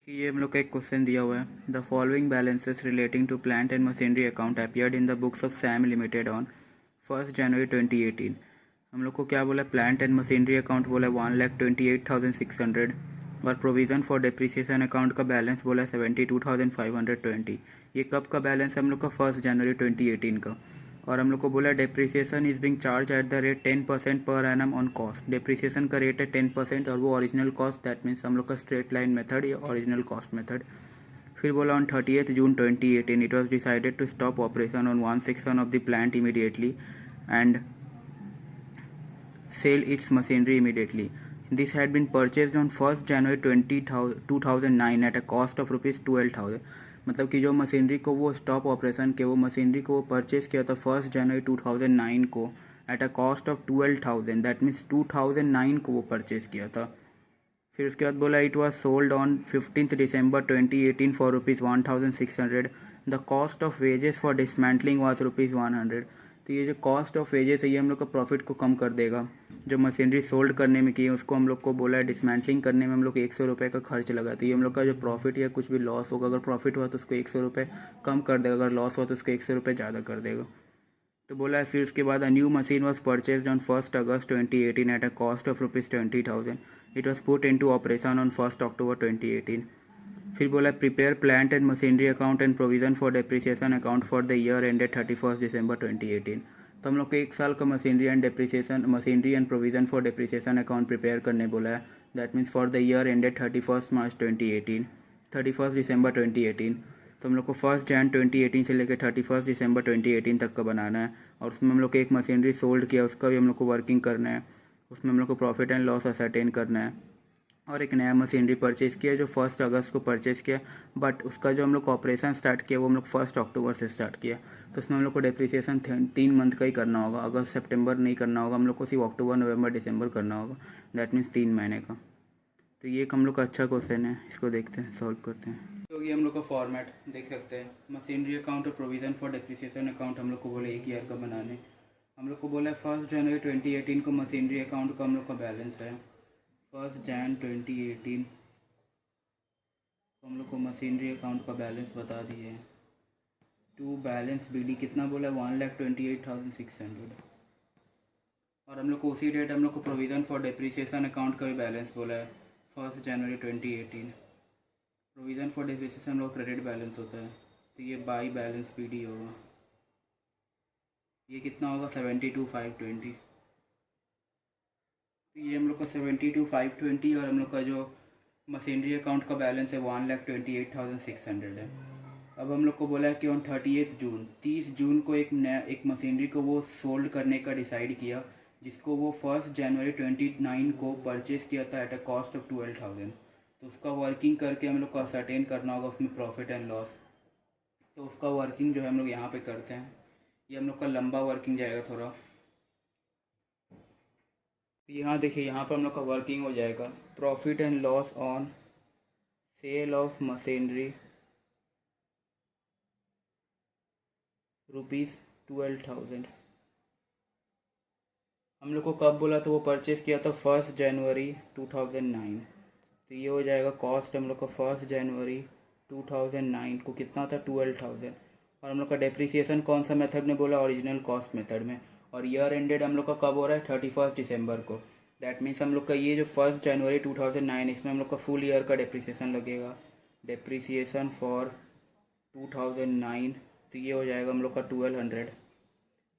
कि ये हम लोग का एक क्वेश्चन दिया हुआ है। The following balances relating to plant and machinery account appeared in the books of Sam limited on 1 January 2018। हम लोग को क्या बोला है, प्लांट एंड मशीनरी अकाउंट बोला है 1,28,600 और प्रोविज़न फॉर डिप्रिसिएशन अकाउंट का बैलेंस बोला है 72,520। ये कब का बैलेंस है हम लोग का? 1 जनवरी 2018 का। और हम लोग को बोला depreciation is being charge at the rate 10% per annum on cost. Depreciation का रेट है 10% और वो ओरिजिनल कॉस्ट, दैट मीन्स हम लोग का स्ट्रेट लाइन मेथड या ओरिजिनल कॉस्ट मेथड। फिर बोला on 30th June 2018 it was decided to stop operation on 1 section of the plant immediately and sell its machinery immediately. This had been purchased on 1st January 2009 at a cost of rupees 12,000। मतलब कि जो machinery को वो stop operation के वो machinery को वो purchase किया था 1 जनवरी 2009 को eight a cost of 12,000, that means 2009 को वो परचेज किया था। फिर उसके बाद बोला it was sold on 15th December 2018 for rupees 1,600। The cost of wages for dismantling was rupees 100। तो ये जो कॉस्ट ऑफ वेजेस है ये हम लोग का प्रॉफिट को कम कर देगा। जो मशीनरी सोल्ड करने में की है उसको हम लोग को बोला है डिसमेंटलिंग करने में हम लोग 100 रुपये का खर्च लगा। तो ये हम लोग का जो प्रॉफिट या कुछ भी लॉस होगा, अगर प्रॉफिट हुआ तो उसको 100 रुपये कम कर देगा, अगर लॉस हुआ तो उसको 100 रुपये ज़्यादा कर देगा। तो बोला है फिर उसके बाद a new machine was purchase on 1 August 2018 at a cost of rupees 20,000। It was put in to operation on 1 October 2018। फिर बोला prepare plant and machinery account and provision for depreciation account for the year ended 31 December 2018। तो हम लोग को 1 साल का machinery and provision for depreciation account prepare करने बोला है, that means for the year ended 31 March 2018, 31 December 2018। तो हम लोग को 1 जन 2018 से लेकर 31 दिसंबर 2018 तक का बनाना है। और उसमें हम लोग को एक मशीनरी सोल्ड किया उसका भी हम लोग को वर्किंग करना है, उसमें हम लोग को प्रॉफिट एंड लॉस असरटेन करना है। और एक नया मशीनरी परचेज़ किया जो 1 अगस्त को परचेज़ किया, बट उसका जो हम लोग ऑपरेशन स्टार्ट किया वो हम लोग 1 अक्टूबर से स्टार्ट किया। तो उसमें हम लोग को डेप्रिसिएशन 3 मंथ का ही करना होगा, अगस्त सितंबर नहीं करना होगा, हम लोग को सिर्फ अक्टूबर नवंबर दिसंबर करना होगा, दैट मीन्स 3 महीने का। तो ये एक हम लोग का अच्छा क्वेश्चन है, इसको देखते हैं, सॉल्व करते हैं। तो ये हम लोग का फॉर्मेट देख सकते हैं, मशीनरी अकाउंट और प्रोविज़न फॉर डेप्रिसिएशन अकाउंट हम लोग को बोले 1 ईयर का बनाने। हम लोग को बोला है 1 जनवरी 2018 को मशीनरी अकाउंट का हम लोग का बैलेंस है 1 जन 2018। तो हम लोग को मशीनरी अकाउंट का बैलेंस बता दिए। टू बैलेंस BD कितना बोला है 1,28,600। और हम लोग को उसी डेट हम लोग को प्रोविज़न फॉर डेप्रिसिएशन अकाउंट का भी बैलेंस बोला है 1 जनवरी 2018। प्रोविज़न फॉर डेप्रिसिएशन हम लोग क्रेडिट बैलेंस होता है, तो ये बाई बैलेंस BD होगा। ये कितना होगा 72,520। तो ये हम लोग का 72,520 और हम लोग का जो मशीनरी अकाउंट का बैलेंस है 1,28,600 है। अब हम लोग को बोला है कि ऑन 30 जून को एक मशीनरी को वो सोल्ड करने का डिसाइड किया, जिसको वो 1 जनवरी 29 को परचेज़ किया था एट अ कॉस्ट ऑफ 12,000। तो उसका वर्किंग करके हम लोग को असरटेन करना होगा उसमें प्रॉफिट एंड लॉस। तो उसका वर्किंग जो है हम लोग यहाँ पे करते हैं, ये हम लोग का लंबा वर्किंग जाएगा थोड़ा। यहाँ देखिए, यहाँ पर हम लोग का वर्किंग हो जाएगा profit and loss on sale of machinery ₹12,000। हम लोग को कब बोला था वो परचेज़ किया था 1 जनवरी 2009। तो ये हो जाएगा कॉस्ट हम लोग का 1 जनवरी 2009 को कितना था 12,000। और हम लोग का डेप्रिसिएशन कौन सा मेथड में बोला? ओरिजिनल कॉस्ट मेथड में। और ईयर एंडेड हम लोग का कब हो रहा है 31 दिसंबर को, दैट मीन्स हम लोग का ये जो 1 जनवरी 2009 इसमें हम लोग का फुल ईयर का डेप्रिसिएशन लगेगा, डेप्रिसिएशन फॉर 2009। तो ये हो जाएगा हम लोग का 1200।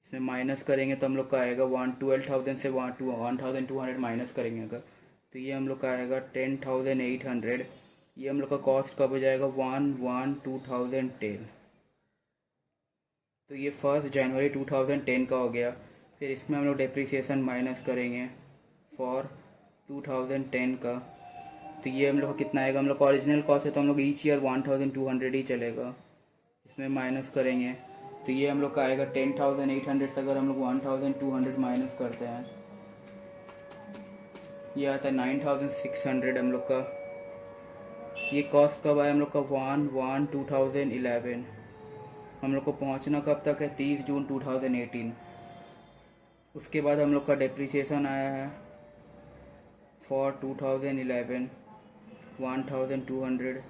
इसमें माइनस करेंगे तो हम लोग का आएगा 12,000 से 1,200 माइनस करेंगे अगर, तो ये हम लोग का आएगा 10,800। ये हम लोग का कॉस्ट कब हो जाएगा 1/1/2010। तो ये 1 जनवरी 2010 का हो गया। फिर इसमें हम लोग डेप्रिसिएशन माइनस करेंगे फॉर 2010 का, तो ये हम लोग का कितना आएगा? हम लोग का ओरिजिनल कॉस्ट है तो हम लोग ईच ईयर 1,200 ही चलेगा, इसमें माइनस करेंगे तो ये हम लोग का आएगा 10,800 से अगर हम लोग 1,200 माइनस करते हैं ये आता है 9,600 हम लोग का। ये कॉस्ट कब आया हम लोग का 1/1/2011। हम लोग को पहुंचना कब तक है 30 जून 2018। उसके बाद हम लोग का डेप्रिसिएशन आया है फॉर 2011 1,200।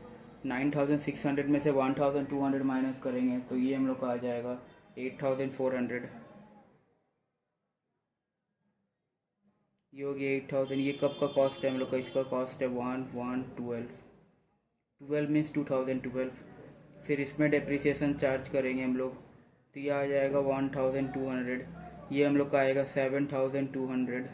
9600 में से 1200 माइनस करेंगे तो ये हम लोग का आ जाएगा 8400। ये हो गया 8000। ये कब का कॉस्ट है हम लोग का? इसका कॉस्ट है 12 मीन्स 2012। फिर इसमें डेप्रिसिएशन चार्ज करेंगे हम लोग तो ये आ जाएगा 1200। ये हम लोग का आएगा 7200।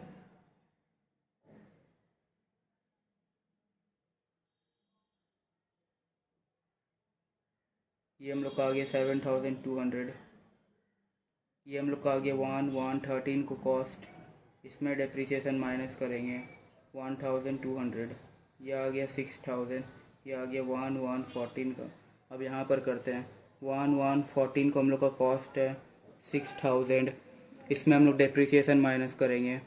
ये हम लोग का आ गया 7200। ये हम लोग का आ गया 1113 को कॉस्ट। इसमें डेप्रिसिएशन माइनस करेंगे 1200। ये आ गया 6000। ये आ गया 1114 का। अब यहाँ पर करते हैं 1114 को हम लोग का कॉस्ट है 6000। इसमें हम लोग डेप्रिसिएशन माइनस करेंगे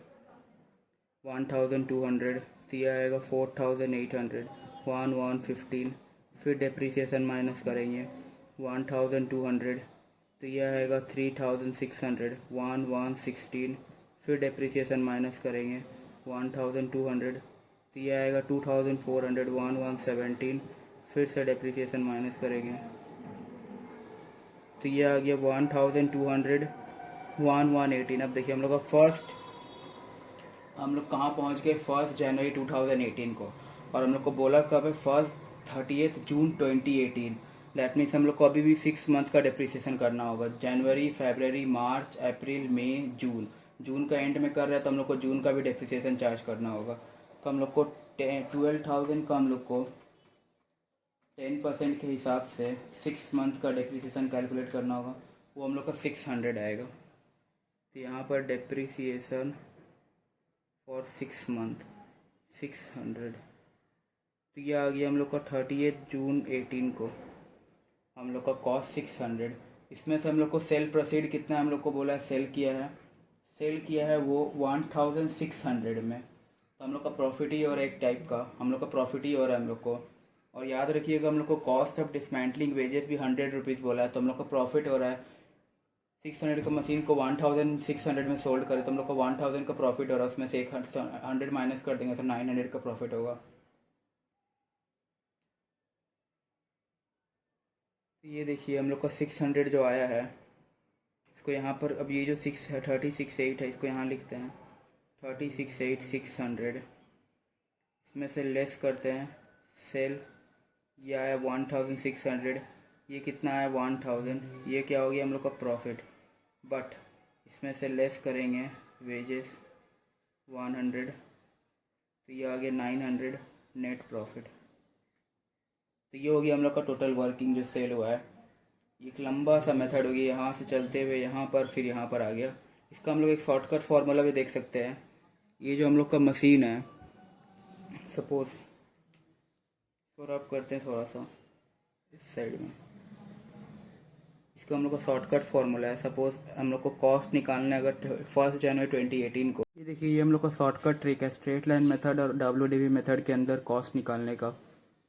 1200 तो ये आएगा 4800। 1115 फिर डेप्रिसिएशन माइनस करेंगे 1200 तो ये आएगा 3600। 1116 फिर डेप्रिसिएशन माइनस करेंगे 1200 तो ये आएगा 2400। 1117 फिर से डेप्रिसिएशन माइनस करेंगे तो ये आ गया 1200। 1118। अब देखिए हम लोग का हम लोग कहाँ पहुँच गए? 1 जनवरी 2018 को। और हम लोग को बोला कब है? 30 जून 2018। दैट मीन्स हम लोग को अभी भी 6 मंथ का डेप्रिसिएशन करना होगा। जनवरी, फरवरी, मार्च, अप्रैल, मई, जून। जून का एंड में कर रहे हैं तो हम लोग को जून का भी डेप्रिसिएशन चार्ज करना होगा। तो हम लोग को 12,000 का हम लोग को 10% के हिसाब से 6 मंथ का डेप्रिसिएशन कैलकुलेट करना होगा। वो हम लोग का 600 आएगा। तो यहाँ पर डेप्रिसिएशन फॉर 6 मंथ 600। तो ये आ गया हम लोग का 30 जून 18 को। हम लोग का कॉस्ट 600। इसमें से हम लोग को सेल प्रोसीड कितना हम लोग को बोला है सेल किया है वो 1600 में। तो हम लोग का प्रॉफिट ही और एक टाइप का हम लोग का प्रॉफिट ही हो रहा है हम लोग को। और याद रखिएगा हम लोग को कॉस्ट ऑफ डिसमेंटलिंग वेजेस भी 100 रुपीज़ बोला है। तो हम लोग का प्रॉफिट हो रहा है 600 का मशीन को 1600 में सोल्ड करें तो हम लोग को 1000 का प्रॉफिट हो रहा है। उसमें से 100 माइनस कर देंगे तो 900 का प्रॉफिट होगा। ये देखिए हम लोग का 600 जो आया है इसको यहाँ पर अब ये जो 36,8 है इसको यहाँ लिखते हैं 36,8,600। इसमें से लेस करते हैं सेल। ये आया 1600। ये कितना आया 1000। ये क्या हो गया हम लोग का प्रॉफिट। बट इसमें से लेस करेंगे वेजेस 100 तो ये आ गया 900 नेट प्रॉफिट। तो ये हो गया हम लोग का टोटल वर्किंग जो सेल हुआ है। एक लंबा सा मेथड हो गया यहाँ से चलते हुए यहाँ पर फिर यहाँ पर आ गया। इसका हम लोग एक शॉर्टकट फार्मूला भी देख सकते हैं। ये जो हम लोग का मशीन है सपोज थोड़ा आप करते हैं थोड़ा सा इस साइड में। इसका हम लोग का शॉर्टकट फार्मूला है। सपोज हम लोग को कॉस्ट निकालना है अगर 1 जनवरी 2018 को। ये देखिए ये हम लोग का शॉर्टकट ट्रिक है स्ट्रेट लाइन मेथड और WDV मेथड के अंदर कॉस्ट निकालने का।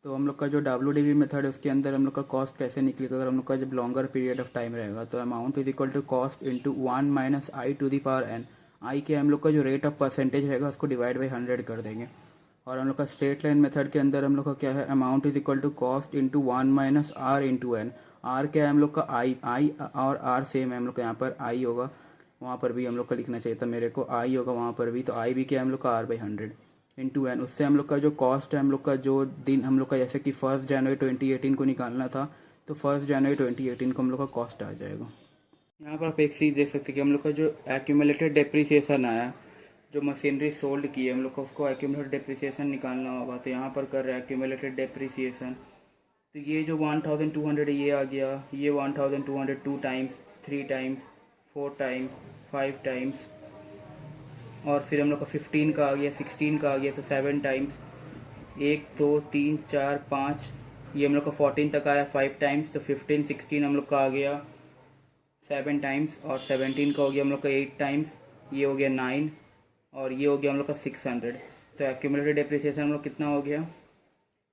तो हम लोग का जो WDV मेथड है उसके अंदर हम लोग का कॉस्ट कैसे निकलेगा? अगर हम लोग का जब लॉन्गर पीरियड ऑफ टाइम रहेगा तो amount is equal to cost into 1 minus I to the power n। I के हम लोग का जो रेट ऑफ परसेंटेज रहेगा उसको डिवाइड बाई 100 कर देंगे। और हम लोग का स्ट्रेट लाइन मेथड के अंदर हम लोग का क्या है? Amount is equal to cost into 1 minus R into N. R क्या है हम लोग का? आई और आर सेम है हम लोग का। यहाँ पर आई होगा वहाँ पर भी हम लोग का लिखना चाहिए था मेरे को। आई होगा वहाँ पर भी तो आई भी क्या है हम लोग का? R by 100 into N. उससे हम लोग का जो कॉस्ट है हम लोग का जो दिन हम लोग का जैसे कि 1 जनवरी 2018 को निकालना था तो 1 जनवरी 2018 को हम लोग का कॉस्ट आ जाएगा। यहाँ पर आप एक चीज़ देख सकते हैं कि हम लोग का जो एक्यूमुलेटेड डेप्रिसिएशन आया जो मशीनरी सोल्ड की है हम लोग को उसको एक्यूमुलेटेड डेप्रिसिएशन निकालना होगा। तो यहाँ पर कर रहे हैं एक्यूमुलेटेड डेप्रिसिएशन। तो ये जो 1200 ये आ गया। ये 1200 2 टाइम्स 3 टाइम्स 4 टाइम्स 5 टाइम्स और फिर हम लोग का 15 का आ गया 16 का आ गया तो 7 टाइम्स 1 2 3 4 5। ये हम लोग का 14 तक आया 5 टाइम्स तो 15 16 हम लोग का आ गया 7 टाइम्स और 17 का हो गया हम लोग का 8 टाइम्स। ये हो गया 9 और ये हो गया हम लोग का 600। तो एक्यूमुलेटेड डेप्रिसिएशन हम लोग कितना हो गया?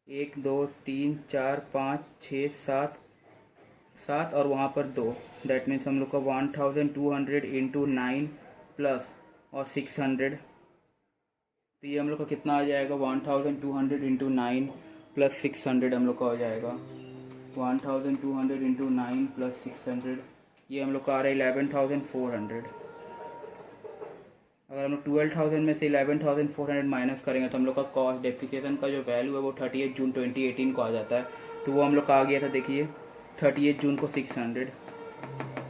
1 2 3 4 5 6 7 और वहाँ पर 2। दैट मीन्स हम लोग का 1200 इंटू 9 प्लस और 600। तो ये हम लोग का कितना आ जाएगा? 1200 इंटू 9 प्लस 600 हम लोग का हो जाएगा 1200 इंटू 9 प्लस 600, ये हम लोग का आ रहा है 11,400। अगर हम लोग 12,000 में से 11,400 माइनस करेंगे तो हम लोग का कॉस्ट डेप्रिसिएशन का जो वैल्यू है वो 38 जून 2018 को आ जाता है। तो वो हम लोग का आ गया था, देखिए 38 जून को 600,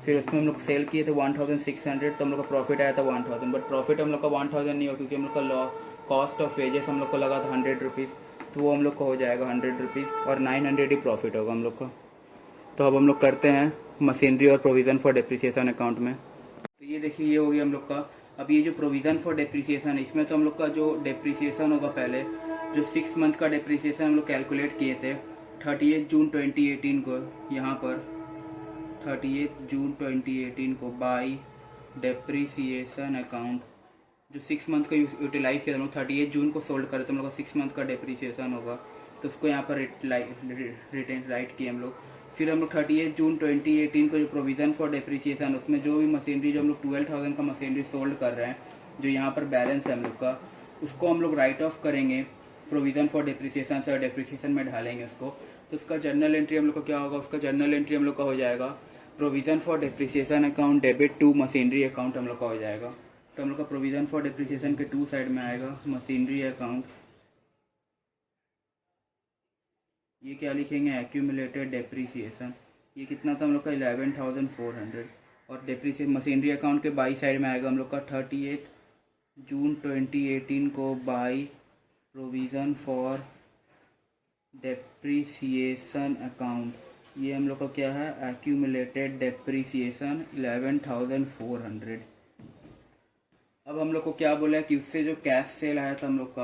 फिर उसमें हम लोग सेल किए थे 1,600, तो हम लोग का प्रॉफिट आया था 1,000। बट प्रॉफिट हम लोग का 1,000 नहीं हो, क्योंकि हम लोग का लॉ कॉस्ट ऑफ वेजेस हम लोग को लगा था 100 रुपीज़, तो वो हम लोग को हो जाएगा 100 रुपीज़ और 900 ही प्रॉफिट होगा हम लोग का। तो अब हम लोग करते हैं मशीनरी और प्रोविज़न फॉर डेप्रिसिएशन अकाउंट में। तो ये देखिए ये हो गया हम लोग का। अब ये जो प्रोविज़न फॉर डेप्रिसिएशन है, इसमें तो हम लोग का जो डेप्रिसिएशन होगा, पहले जो 6 मंथ का डेप्रिसिएशन हम लोग कैलकुलेट किए थे 38 जून 2018 को, यहाँ पर 38 जून 2018 को बाई डेप्रिसिएशन अकाउंट, जो 6 मंथ का यूटिलाइज किया हम लोग 38 जून को सोल्ड करे तो हम लोग का 6 मंथ का डेप्रिसिएशन होगा, तो उसको यहाँ पर रिटेन राइट किए हम लोग। फिर हम लोग 38 जून 2018 को जो प्रोविज़न फॉर डेप्रिसिएशन, उसमें जो भी मशीनरी जो हम लोग 12,000 का मशीनरी सोल्ड कर रहे हैं, जो यहाँ पर बैलेंस है हम लोग का, उसको हम लोग राइट ऑफ करेंगे प्रोविज़न फॉर डेप्रिसिएशन से और डेप्रिसिएशन में ढालेंगे उसको। तो उसका जर्नल एंट्री हम लोग का क्या होगा, उसका जर्नल एंट्री हम लोग का हो जाएगा provision for depreciation account debit to machinery account हम लोग का हो जाएगा। तो हम लोग का प्रोविज़न फॉर डेप्रिसिएशन के 2 साइड में आएगा मशीनरी अकाउंट, ये क्या लिखेंगे एक्यूमुलेटेड डेप्रिसिएशन, ये कितना था हम लोग का 11,400, और डेप्रिसिएशन मशीनरी अकाउंट के बाई साइड में आएगा हम लोग का 38 जून 2018 को by provision for depreciation account, ये हम लोग का क्या है एक्यूमुलेटेड डेप्रिसिएशन 11,400। अब हम लोग को क्या बोला है कि उससे जो कैश सेल आया था हम लोग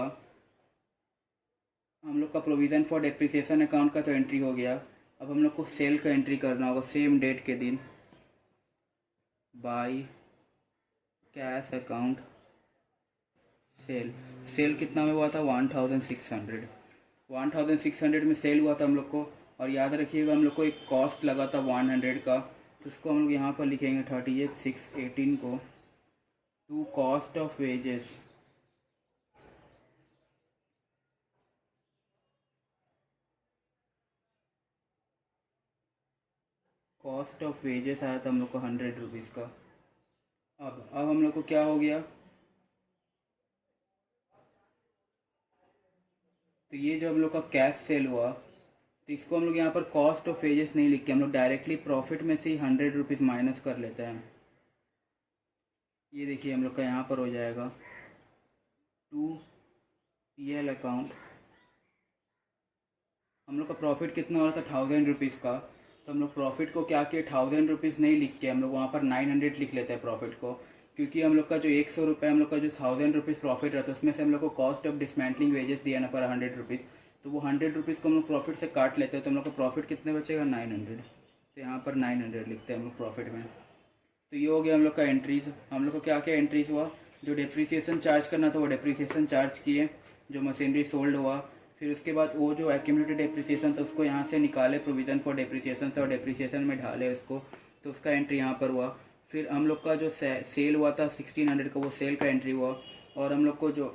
का प्रोविज़न फॉर डेप्रिसिएशन अकाउंट का तो एंट्री हो गया। अब हम लोग को सेल का एंट्री करना होगा सेम डेट के दिन by cash account sale. Sale कितना में हुआ था 1,600 में सेल हुआ था हम लोग को। और याद रखिएगा हम लोग को एक कॉस्ट लगा था 100 का, तो उसको हम लोग यहाँ पर लिखेंगे 38,618 को to cost of wages, cost of wages आया था हम लोग को 100 रुपीज़ का। अब हम लोग को क्या हो गया, तो ये जो हम लोग का कैश सेल हुआ, तो इसको हम लोग यहाँ पर कॉस्ट ऑफ वेजेस नहीं लिख के हम लोग डायरेक्टली प्रॉफिट में से ही 100 रुपीज़ माइनस कर लेते हैं। ये देखिए हम लोग का यहाँ पर हो जाएगा टू PL अकाउंट, हम लोग का प्रॉफिट कितना हो रहा था 1,000 रुपीज़ का, तो हम लोग प्रॉफिट को क्या किए 1,000 रुपीज़ नहीं लिख के हम लोग वहाँ पर 900 लिख लेते हैं प्रॉफिट को, क्योंकि हम लोग का जो 100 रुपये हम लोग का जो 1,000 रुपीज़ प्रॉफिट रहता है उसमें से हम लोग को कॉस्ट ऑफ डिसमेंटलिंग वेजेस दिया ना पर 100 रुपीज़, तो वो 100 रुपीज़ को हम लोग प्रॉफिट से काट लेते हैं, तो हम लोग का प्रॉफिट कितने बचेगा 900, तो यहाँ पर 900 लिखते हैं हम लोग प्रॉफिट में। तो ये हो गया हम लोग का एंट्रीज। हम लोग को क्या क्या एंट्रीज हुआ, जो डेप्रिसिएशन चार्ज करना था वो डेप्रिसिएशन चार्ज किए, जो मशीनरी सोल्ड हुआ, फिर उसके बाद वो जो एक्यूमुलेटेड डेप्रिसिएशन था उसको यहाँ से निकाले प्रोविज़न फॉर डेप्रिसिएशन से और डेप्रिसिएशन में ढाले उसको, तो उसका एंट्री यहाँ पर हुआ। फिर हम लोग का जो सेल हुआ था 1,600 का, वो सेल का एंट्री हुआ। और हम लोग को जो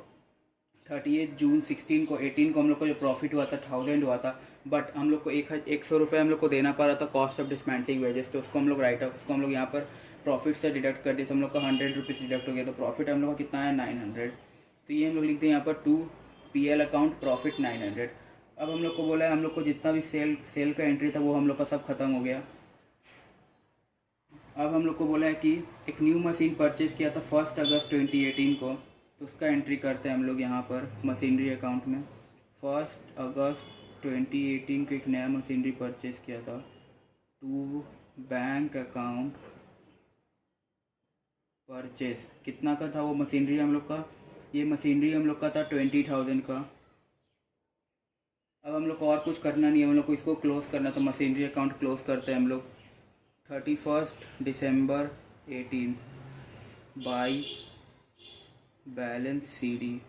38 जून 18 को हम लोग को जो प्रॉफिट हुआ था 1,000 हुआ था, बट हम लोग को 100 रुपये हम लोग को देना पड़ रहा था कॉस्ट ऑफ डिसमेंटलिंग वेजेस, तो उसको हम लोग राइट ऑफ, उसको हम लोग यहाँ पर प्रॉफिट से डिडक्ट कर दिए, तो हम लोग का 100 रुपीज़ डिडक्ट हो गया, तो प्रॉफिट हम लोग का कितना है 900। तो ये हम लोग लिखते हैं यहाँ पर 2 PL अकाउंट प्रॉफिट 900। अब हम लोग को बोला है हम लोग को जितना भी सेल का एंट्री था वो हम लोग का सब खत्म हो गया। अब हम लोग को बोला है कि एक न्यू मशीन परचेज किया था 1 अगस्त 2018 को, तो उसका एंट्री करते हैं हम लोग यहाँ पर मशीनरी अकाउंट में। 1 अगस्त 2018 को एक नया मशीनरी परचेज किया था टू बैंक अकाउंट परचेज, कितना का था वो मशीनरी हम लोग का, ये मशीनरी हम लोग का था 20,000 का। अब हम लोग को और कुछ करना नहीं है, हम लोग को इसको क्लोज करना, तो मशीनरी अकाउंट क्लोज करते हैं हम लोग 31 दिसंबर 18 by balance CD।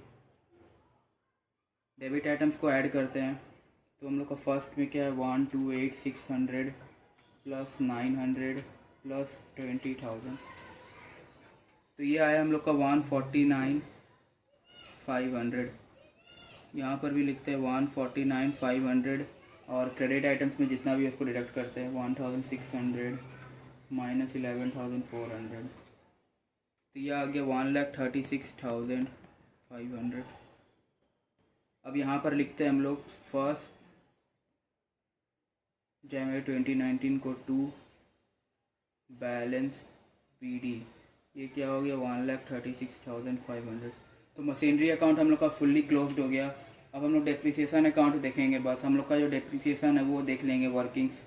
Debit items को ऐड करते हैं, तो हम लोग का फर्स्ट में क्या है 128,600 प्लस 900 प्लस 20,000, तो ये आया हम लोग का 149,500। यहाँ पर भी लिखते हैं 149,500 और क्रेडिट आइटम्स में जितना भी उसको डिडक्ट करते हैं 1,600 माइनस 11,400, तो यह आ गया 1,36,500। अब यहाँ पर लिखते हैं हम लोग 1 जनवरी 2019 को टू बैलेंस पीडी, ये क्या हो गया 1,36,500। तो मशीनरी अकाउंट हम लोग का फुल्ली क्लोज्ड हो गया। अब हम लोग डेप्रिसिएशन अकाउंट देखेंगे, बस हम लोग का जो डेप्रिसिएशन है वो देख लेंगे वर्किंग्स।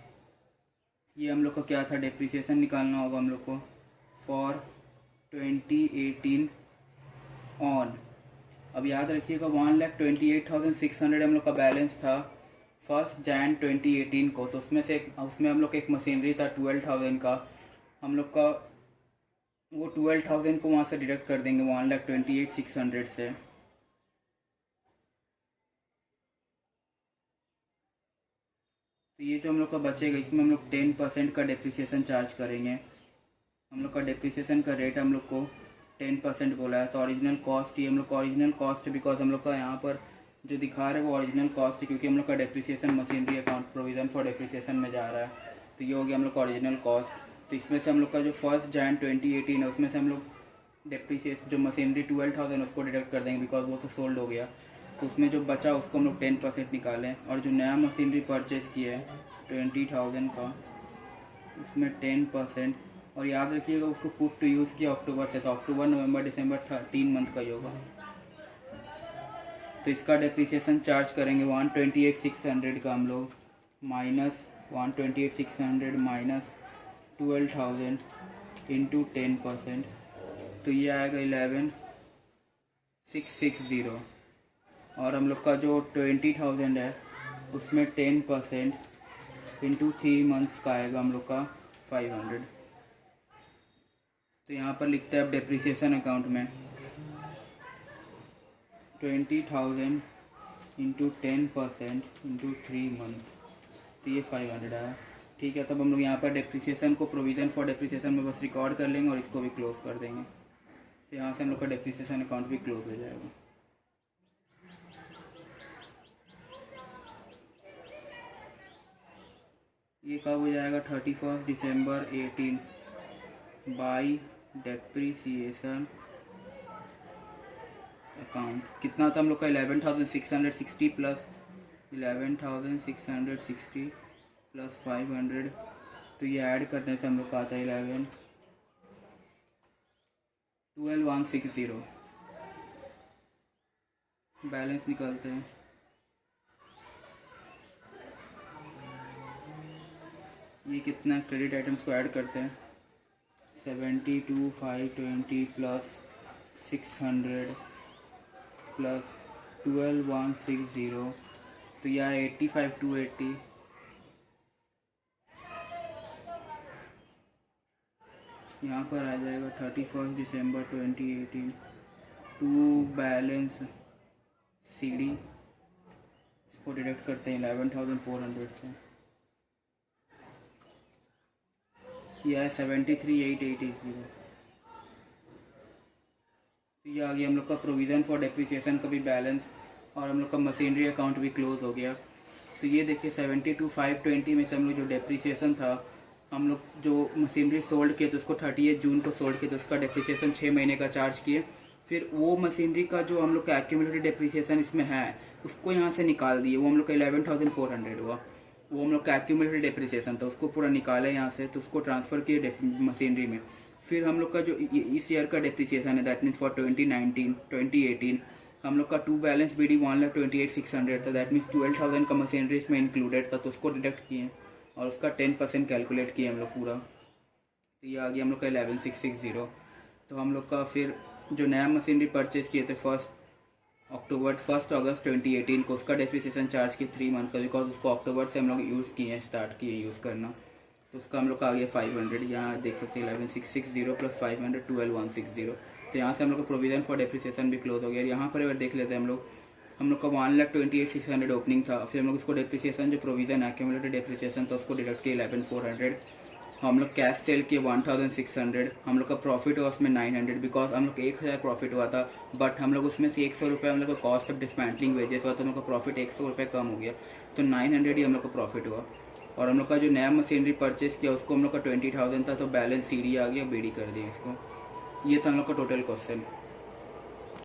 ये हम लोग का क्या था, डेप्रिसिएशन निकालना होगा हम लोग को फॉर 2018 ऑन। अब याद रखिएगा 1,28,600 हम लोग का बैलेंस था 1 जनवरी 2018 को, तो उसमें हम लोग का एक मशीनरी था 12,000 का, हम लोग का वो 12,000 को वहाँ से डिडक्ट कर देंगे 1,28,600 से। तो ये जो हम लोग का बचेगा इसमें हम लोग 10% का डेप्रिसिएशन चार्ज करेंगे। हम लोग का डेप्रिसिएशन का रेट हम लोग को 10% बोला है। तो ओरिजिनल कॉस्ट, ये हम लोग का ओरिजिनल कॉस्ट है बिकॉज हम लोग का यहाँ पर जो दिखा रहा है वो ओरिजिनल कॉस्ट है, क्योंकि हम लोग का depreciation machinery account provision for depreciation में जा रहा है। तो ये हो गया हम लोग का ओरिजिनल कॉस्ट। तो इसमें से हम लोग का जो 1 जनवरी 2018 है उसमें से हम लोग डेप्रिसिएशन जो मशीनरी 12,000 उसको डिडक्ट कर देंगे बिकॉज वो तो सोल्ड हो गया। तो उसमें जो बचा उसको हम लोग 10% निकालें, और जो नया मशीनरी परचेज किया है 20,000 का उसमें 10%। और याद रखिएगा उसको पुट टू यूज़ किया अक्टूबर से, तो अक्टूबर नवंबर दिसंबर 3 मंथ का ही होगा। तो इसका डेप्रिसिएशन चार्ज करेंगे 128,600 का हम लोग, माइनस 128,600 माइनस 12,000 इंटू 10%, तो ये आएगा 11,660। और हम लोग का जो 20,000 है उसमें 10% इंटू 3 मंथ्स का आएगा हम लोग का 500। तो यहाँ पर लिखते हैं अब डेप्रिसिएशन अकाउंट में 20,000 इंटू 10% इंटू 3 मंथ, तो ये 500 आया। ठीक है, तब हम लोग यहाँ पर डेप्रिसिएशन को प्रोविज़न फॉर डेप्रिसिएशन में बस रिकॉर्ड कर लेंगे और इसको भी क्लोज कर देंगे। तो यहाँ से हम लोग का डेप्रिसिएशन अकाउंट भी क्लोज हो जाएगा। ये कब हो जाएगा 31 दिसंबर 18 बाई डेप्रिसिएशन अकाउंट। कितना था हम लोग का 11,660 प्लस 11,660 प्लस 500, तो ये ऐड करने से हम लोग का आता है 12,160। बैलेंस निकालते हैं। ये कितना क्रेडिट आइटम्स को ऐड करते हैं 72,520 प्लस 600 प्लस 12,160, तो यह 85,280। यहाँ पर आ जाएगा 31 दिसंबर 2018 टू बैलेंस CD, इसको डिडक्ट करते हैं 11,400 से, यह है 73,880। तो ये आ गया हम लोग का प्रोविज़न फॉर डेप्रिसिएशन का भी बैलेंस, और हम लोग का मशीनरी अकाउंट भी क्लोज हो गया। तो ये देखिए 72,520 में से हम लोग जो डेप्रिसिएशन था, हम लोग जो मशीनरी सोल्ड किए तो उसको 30 जून को सोल्ड किए तो उसका डेप्रिसिएशन 6 महीने का चार्ज किए। फिर वो मशीनरी का जो हम लोग का एक्यूमुलेटेड डेप्रिसिएशन इसमें है उसको यहाँ से निकाल दिए, वो हम लोग का 11,400 हुआ। वो हम लोग का एक्यूमुलेटेड डेप्रिसिएशन था उसको पूरा निकाले यहाँ से, तो उसको ट्रांसफ़र किए मशीनरी में। फिर हम लोग का जो इस ईयर का डेप्रिसिएशन है दैट मीन्स फॉर 2018 हम लोग का टू बैलेंस BD 1,28,600 था, दैट मीन्स 12,000 का मशीनरी इसमें इंक्लूडेड था, तो उसको डिडक्ट किए और उसका 10% कैलकुलेट किए हम लोग पूरा। तो ये आ गया हम लोग का 11,660। तो हम लोग का फिर जो नया मशीनरी परचेज किए थे 1 अगस्त 2018 को, उसका डेप्रिसिएशन चार्ज किए 3 मंथ का, बिकॉज उसको अक्टूबर से हम लोग यूज़ किए स्टार्ट किए यूज़ करना, तो उसका हम लोग का आ गया 500। यहाँ देख सकते हैं 11,660 प्लस 500 12,160। तो यहाँ से हम लोग का प्रोविज़न फॉर डेप्रिसिएशन भी क्लोज हो गया। यहाँ पर अगर देख लेते हैं हम लोग का 1,28,600 ओपनिंग था, फिर हम लोग उसको डेप्रिसिएशन जो प्रोविज़न है एक्यूमुलेटेड डेप्रिसिएशन तो उसको डिडक्ट किया 11,400, हम लोग कैश सेल किए 1600, हम लोग का प्रॉफिट हुआ उसमें 900 बिकॉज हम लोग का 1000 प्रॉफिट हुआ था, बट हम लोग उसमें से 100 रुपये हम लोग का कॉस्ट ऑफ डिसमेंटलिंग वेजेस हुआ तो हम लोग का प्रॉफिट 100 रुपये कम हो गया, तो 900 ही हम लोग का प्रॉफिट हुआ। और हम लोग का जो नया मशीनरी परचेज किया उसको हम लोग का 20,000 था, तो बैलेंस सीडी आ गया, बीडी कर दिया इसको। ये था हम लोग का टोटल क्वेश्चन।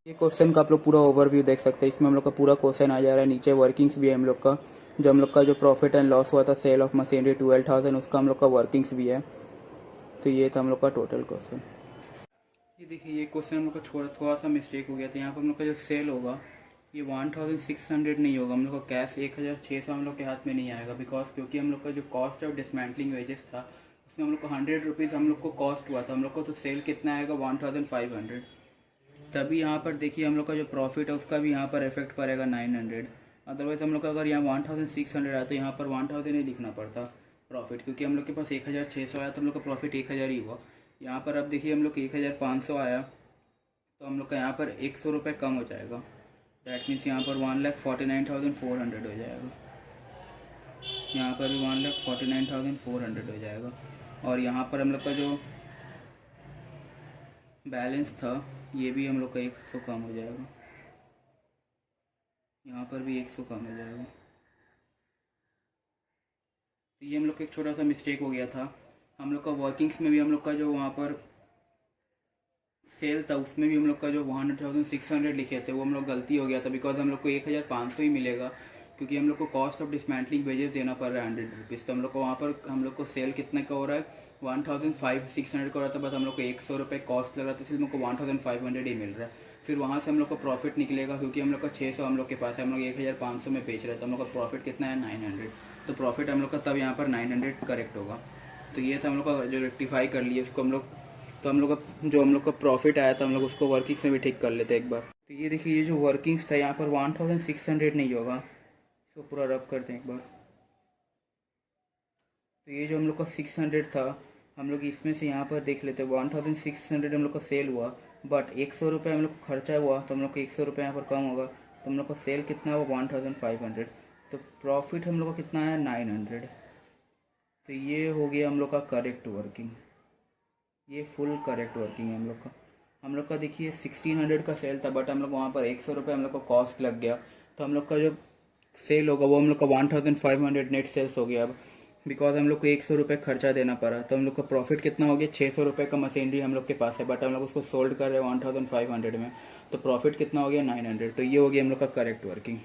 ये क्वेश्चन का आप लोग पूरा ओवरव्यू देख सकते हैं, इसमें हम लोग का पूरा क्वेश्चन आ जा रहा है, नीचे वर्किंग्स भी है हम लोग का, जो हम लोग का जो प्रॉफिट एंड लॉस हुआ था सेल ऑफ मशीनरी 12,000, उसका हम लोग का वर्किंग्स भी है। तो ये था हम लोग का टोटल क्वेश्चन। ये देखिए, ये क्वेश्चन हम लोग का थोड़ा सा मिस्टेक हो गया था। यहाँ पर हम लोग का जो सेल होगा ये 1600 नहीं होगा, हम लोग का कैश 1600 हम लोग के हाथ में नहीं आएगा, बिकॉज क्योंकि हम लोग का जो कॉस्ट ऑफ डिसमेंटलिंग वेजेस था उसमें हम लोग को 100 रुपीज़ हम लोग को कॉस्ट हुआ था, हम लोग को तो सेल कितना आएगा 1500। तभी यहाँ पर देखिए हम लोग का जो प्रॉफिट है उसका भी यहाँ पर इफेक्ट पड़ेगा 900। अदरवाइज हम लोग का अगर यहाँ 1600 आया तो यहाँ पर 1000 ही लिखना पड़ता प्रॉफिट, क्योंकि हम लोग के पास 1600 आया तो हम लोग का प्रॉफिट 1000 ही हुआ। यहाँ पर अब देखिए हम लोग 1500 आया तो हम लोग का यहाँ पर 100 रुपये कम हो जाएगा, दैट मीन्स यहाँ पर 1,49,400 हो जाएगा, यहाँ पर भी 1,49,400 हो जाएगा। और यहाँ पर हम लोग का जो बैलेंस था ये भी हम लोग का 100 कम हो जाएगा, यहाँ पर भी 100 कम हो जाएगा। तो ये हम लोग का एक छोटा सा मिस्टेक हो गया था। हम लोग का वर्किंग्स में भी हम लोग का जो वहाँ पर सेल था उसमें भी हम लोग का जो 100,600 लिखे थे वो हम लोग गलती हो गया था, बिकॉज हम लोग को 1,500 ही मिलेगा, क्योंकि हम लोग को कॉस्ट ऑफ डिसमेंटलिंग वेजेस देना पड़ रहा है 100 रुपीज़। तो हम लोग को वहाँ पर हम लोग को सेल कितने का हो रहा है 1,600 का हो रहा था, बस हम लोग को 100 रुपये कॉस्ट लग रहा था, इसलिए हम लोग को 1,500 ही मिल रहा है। फिर वहाँ से हम लोग को प्रॉफिट निकलेगा, क्योंकि हम लोग का 600 हम लोग के पास है, हम लोग 1,500 में बेच रहे हैं, तो हम लोग का प्रॉफिट कितना है 900। तो प्रॉफिट हम लोग का तब यहाँ पर 900 करेक्ट होगा। तो ये था हम लोग का जो रेक्टिफाई कर लिए उसको हम लोग। तो हम लोग का जो हम लोग का प्रॉफिट आया था हम लोग उसको वर्किंग्स में भी ठीक कर लेते एक बार। तो ये देखिए, ये जो वर्किंग्स था यहाँ पर 1,600 नहीं होगा, इसको पूरा रब करते हैं एक बार। तो ये जो हम लोग का 600 था हम लोग इसमें से यहाँ पर देख लेते हैं 1,600 हम लोग का सेल हुआ, बट 100 रुपये हम लोग को खर्चा हुआ, तो हम लोग को 100 रुपये यहाँ पर कम होगा, तो हम लोग का सेल कितना हुआ 1,500, तो प्रॉफिट हम लोग का कितना है 900। तो ये हो गया हम लोग का करेक्ट वर्किंग, ये फुल करेक्ट वर्किंग है हम लोग का। हम लोग का देखिए 1,600 का सेल था, बट हम लोग वहाँ पर 100 रुपये हम लोग का कॉस्ट लग गया, तो हम लोग का जो सेल होगा वो हम लोग का 1,500 नेट सेल्स हो गया अब, बिकॉज हम लोग को 100 रुपये खर्चा देना पड़ा। तो हम लोग का प्रॉफिट कितना हो गया 600 रुपये का मशीनरी हम लोग के पास है, बट हम लोग उसको सोल्ड कर रहे हैं 1,500 में, तो प्रॉफिट कितना हो गया 900। तो ये हो गया हम लोग का करेक्ट वर्किंग।